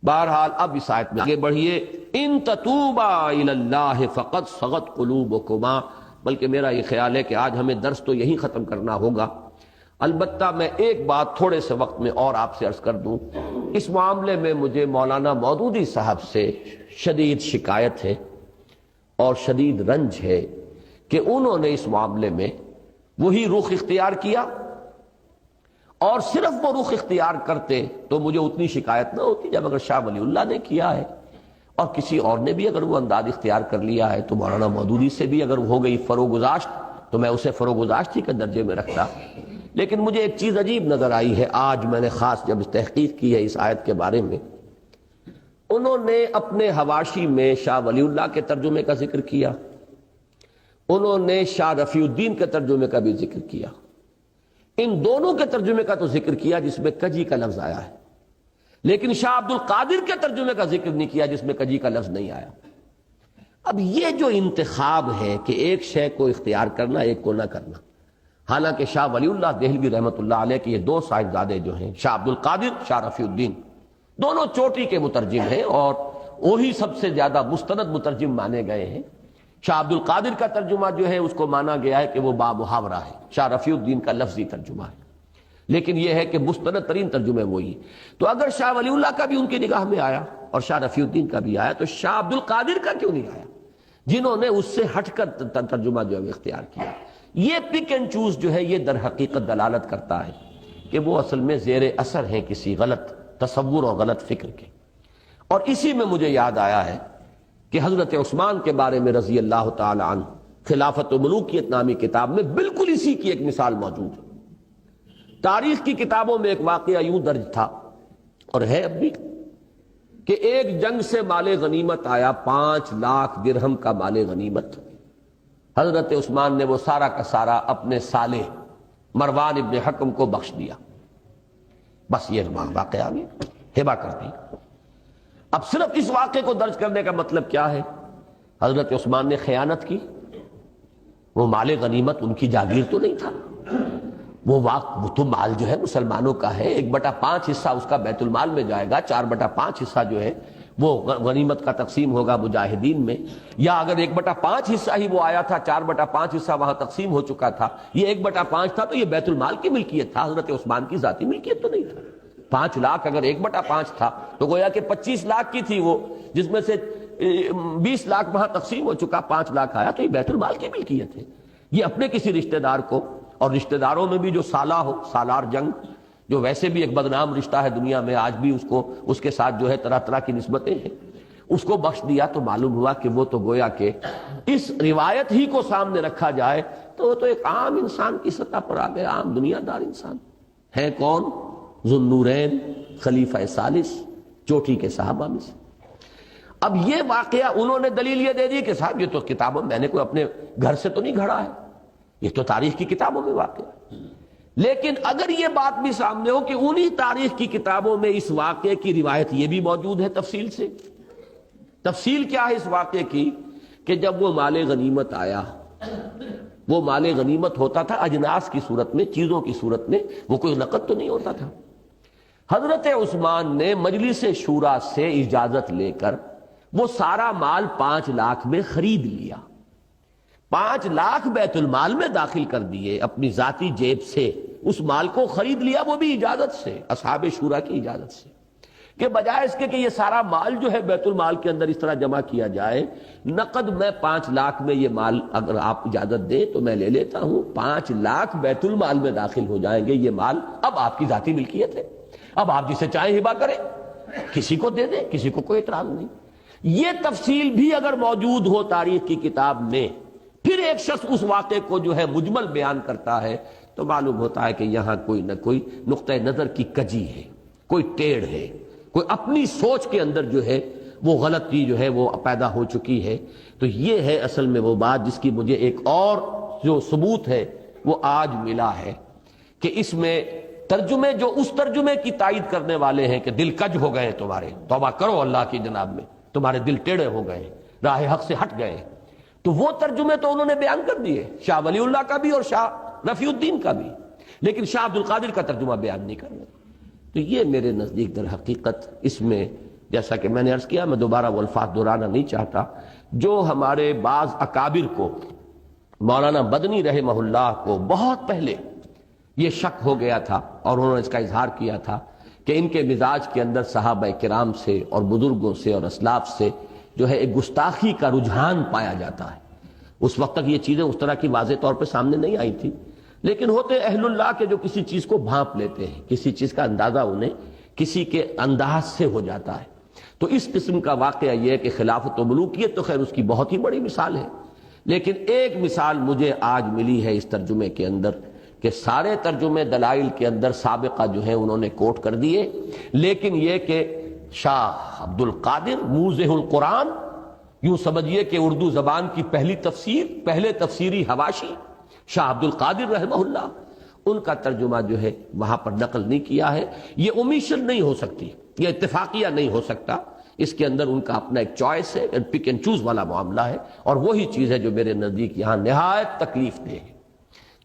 بہرحال اب اس آیت میں آگے بڑھیے، ان تتوبا الی اللہ فقد صغت قلوبکما، بلکہ میرا یہ خیال ہے کہ آج ہمیں درس تو یہی ختم کرنا ہوگا۔ البتہ میں ایک بات تھوڑے سے وقت میں اور آپ سے عرض کر دوں، اس معاملے میں مجھے مولانا مودودی صاحب سے شدید شکایت ہے اور شدید رنج ہے کہ انہوں نے اس معاملے میں وہی رخ اختیار کیا، اور صرف وہ رخ اختیار کرتے تو مجھے اتنی شکایت نہ ہوتی جب اگر شاہ ولی اللہ نے کیا ہے اور کسی اور نے بھی اگر وہ انداز اختیار کر لیا ہے تو مولانا مودودی سے بھی اگر ہو گئی فروگزاشت تو میں اسے فروگزاشتی کے درجے میں رکھتا۔ لیکن مجھے ایک چیز عجیب نظر آئی ہے آج میں نے خاص جب تحقیق کی ہے اس آیت کے بارے میں، انہوں نے اپنے حواشی میں شاہ ولی اللہ کے ترجمے کا ذکر کیا، انہوں نے شاہ رفیع الدین کے ترجمے کا بھی ذکر کیا، ان دونوں کے ترجمے کا تو ذکر کیا جس میں کجی کا لفظ آیا ہے، لیکن شاہ عبد القادر کے ترجمے کا ذکر نہیں کیا جس میں کجی کا لفظ نہیں آیا۔ اب یہ جو انتخاب ہے کہ ایک شے کو اختیار کرنا ایک کو نہ کرنا، حالانکہ شاہ ولی اللہ دہلوی رحمۃ اللہ علیہ کے یہ دو صاحبزادے جو ہیں شاہ عبد القادر، شاہ رفیع الدین، دونوں چوٹی کے مترجم ہیں اور وہی سب سے زیادہ مستند مترجم مانے گئے ہیں۔ شاہ عبد القادر کا ترجمہ جو ہے اس کو مانا گیا ہے کہ وہ بامحاورہ ہے، شاہ رفیع الدین کا لفظی ترجمہ ہے، لیکن یہ ہے کہ مستند ترین ترجمے وہی۔ تو اگر شاہ ولی اللہ کا بھی ان کی نگاہ میں آیا اور شاہ رفیع الدین کا بھی آیا تو شاہ عبد القادر کا کیوں نہیں آیا، جنہوں نے اس سے ہٹ کر ترجمہ جو ہے اختیار کیا؟ یہ پک اینڈ چوز جو ہے یہ در حقیقت دلالت کرتا ہے کہ وہ اصل میں زیر اثر ہیں کسی غلط تصور اور غلط فکر کے۔ اور اسی میں مجھے یاد آیا ہے کہ حضرت عثمان کے بارے میں رضی اللہ تعالی عنہ خلافت و ملوکیت نامی کتاب میں بالکل اسی کی ایک مثال موجود ہے۔ تاریخ کی کتابوں میں ایک واقعہ یوں درج تھا اور ہے اب بھی کہ ایک جنگ سے مال غنیمت آیا، 5 لاکھ درہم کا مال غنیمت۔ حضرت عثمان نے وہ سارا کا سارا اپنے سالے مروان ابن حکم کو بخش دیا، بس یہ واقعہ ہبہ کر دی۔ اب صرف اس واقعے کو درج کرنے کا مطلب کیا ہے؟ حضرت عثمان نے خیانت کی، وہ مال غنیمت ان کی جاگیر تو نہیں تھا، وہ تو مال جو ہے مسلمانوں کا ہے، 1/5 حصہ اس کا بیت المال میں جائے گا، 4/5 حصہ جو ہے وہ غنیمت کا تقسیم ہوگا مجاہدین میں، یا اگر 1/5 حصہ ہی وہ آیا تھا، 4/5 حصہ وہاں تقسیم ہو چکا تھا، یہ 1/5 تھا تو یہ بیت المال کی ملکیت تھا، حضرت عثمان کی ذاتی ملکیت تو نہیں تھا۔ 5 لاکھ اگر 1/5 تھا تو گویا کہ 25 لاکھ کی تھی وہ، جس میں سے 20 لاکھ وہاں تقسیم ہو چکا، 5 لاکھ آیا تو یہ بیت المال کی ملکیت ہے۔ یہ اپنے کسی رشتہ دار کو، اور رشتہ داروں میں بھی جو سالہ ہو، سالار جنگ جو ویسے بھی ایک بدنام رشتہ ہے دنیا میں، آج بھی اس کے ساتھ جو ہے طرح طرح کی نسبتیں ہیں، اس کو بخش دیا تو معلوم ہوا کہ وہ تو گویا کہ اس روایت ہی کو سامنے رکھا جائے تو وہ تو ایک عام انسان کی سطح پر آ گیا، عام دنیا دار انسان ہے۔ کون؟ ذو النورین، خلیفہ ثالث، چوٹی کے صحابہ میں سے۔ اب یہ واقعہ انہوں نے دلیل یہ دے دی کہ صاحب یہ تو کتابوں میں نے کوئی اپنے گھر سے تو نہیں گھڑا ہے، یہ تو تاریخ کی کتابوں میں واقع ہے۔ لیکن اگر یہ بات بھی سامنے ہو کہ انہی تاریخ کی کتابوں میں اس واقعے کی روایت یہ بھی موجود ہے تفصیل سے، تفصیل کیا ہے اس واقعے کی کہ جب وہ مال غنیمت آیا، وہ مال غنیمت ہوتا تھا اجناس کی صورت میں، چیزوں کی صورت میں، وہ کوئی نقد تو نہیں ہوتا تھا۔ حضرت عثمان نے مجلس شورا سے اجازت لے کر وہ سارا مال 5 لاکھ میں خرید لیا، 5 لاکھ بیت المال میں داخل کر دیے، اپنی ذاتی جیب سے اس مال کو خرید لیا، وہ بھی اجازت سے، اصحاب شورا کی اجازت سے، کہ بجائے اس کے کہ یہ سارا مال جو ہے بیت المال کے اندر اس طرح جمع کیا جائے، نقد میں 5 لاکھ میں یہ مال اگر آپ اجازت دیں تو میں لے لیتا ہوں، 5 لاکھ بیت المال میں داخل ہو جائیں گے، یہ مال اب آپ کی ذاتی ملکیت ہے، اب آپ جسے چاہیں ہبہ کریں، کسی کو دے دیں، کسی کو کوئی اعتراض نہیں۔ یہ تفصیل بھی اگر موجود ہو تاریخ کی کتاب میں، پھر ایک شخص اس واقعے کو جو ہے مجمل بیان کرتا ہے تو معلوم ہوتا ہے کہ یہاں کوئی نہ کوئی نقطہ نظر کی کجی ہے، کوئی ٹیڑھ ہے، کوئی اپنی سوچ کے اندر جو ہے وہ غلطی جو ہے وہ پیدا ہو چکی ہے۔ تو یہ ہے اصل میں وہ بات جس کی مجھے ایک اور جو ثبوت ہے وہ آج ملا ہے کہ اس میں ترجمے جو اس ترجمے کی تائید کرنے والے ہیں کہ دل کج ہو گئے تمہارے، توبہ کرو اللہ کی جناب میں، تمہارے دل ٹیڑھے ہو گئے، راہ حق سے ہٹ گئے، تو وہ ترجمے تو انہوں نے بیان کر دیے، شاہ ولی اللہ کا بھی اور شاہ رفیع الدین کا بھی، لیکن شاہ عبد القادر کا ترجمہ بیان نہیں کرنا۔ تو یہ میرے نزدیک در حقیقت اس میں جیسا کہ میں نے عرض کیا، میں دوبارہ وہ الفاظ دہرانا نہیں چاہتا، جو ہمارے بعض اکابر کو، مولانا مدنی رحمہ اللہ کو بہت پہلے یہ شک ہو گیا تھا اور انہوں نے اس کا اظہار کیا تھا کہ ان کے مزاج کے اندر صحابہ کرام سے اور بزرگوں سے اور اسلاف سے جو ہے ایک گستاخی کا رجحان پایا جاتا ہے۔ اس وقت تک یہ چیزیں اس طرح کی واضح طور پہ سامنے نہیں آئی تھی، لیکن ہوتے اہل اللہ کے جو کسی چیز کو بھانپ لیتے ہیں، کسی چیز کا اندازہ انہیں کسی کے انداز سے ہو جاتا ہے۔ تو اس قسم کا واقعہ یہ ہے کہ خلافت و ملوکیت تو خیر اس کی بہت ہی بڑی مثال ہے، لیکن ایک مثال مجھے آج ملی ہے اس ترجمے کے اندر کہ سارے ترجمے دلائل کے اندر سابقہ جو ہے انہوں نے کوٹ کر دیے، لیکن یہ کہ شاہ عبد القادر موضح القرآن، یوں سمجھیے کہ اردو زبان کی پہلی تفسیر، پہلے تفسیری حواشی شاہ عبد القادر رحمہ اللہ، ان کا ترجمہ جو ہے وہاں پر نقل نہیں کیا ہے۔ یہ اومیشن نہیں ہو سکتی، یہ اتفاقیہ نہیں ہو سکتا، اس کے اندر ان کا اپنا ایک چوائس ہے، پک اینڈ چوز والا معاملہ ہے، اور وہی چیز ہے جو میرے نزدیک یہاں نہایت تکلیف دہ ہے۔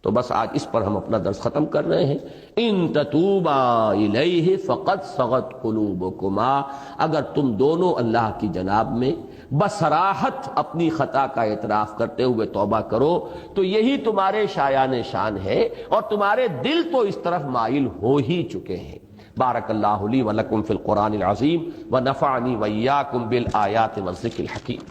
تو بس آج اس پر ہم اپنا درس ختم کر رہے ہیں۔ ان تتوبا الیہ فقد صغت قلوبکما، اگر تم دونوں اللہ کی جناب میں بصراحت اپنی خطا کا اعتراف کرتے ہوئے توبہ کرو تو یہی تمہارے شایان شان ہے، اور تمہارے دل تو اس طرف مائل ہو ہی چکے ہیں۔ بارک اللہ لی ولکم فی القرآن العظیم ونفعنی وإیاکم بالآیات والذکر الحکیم۔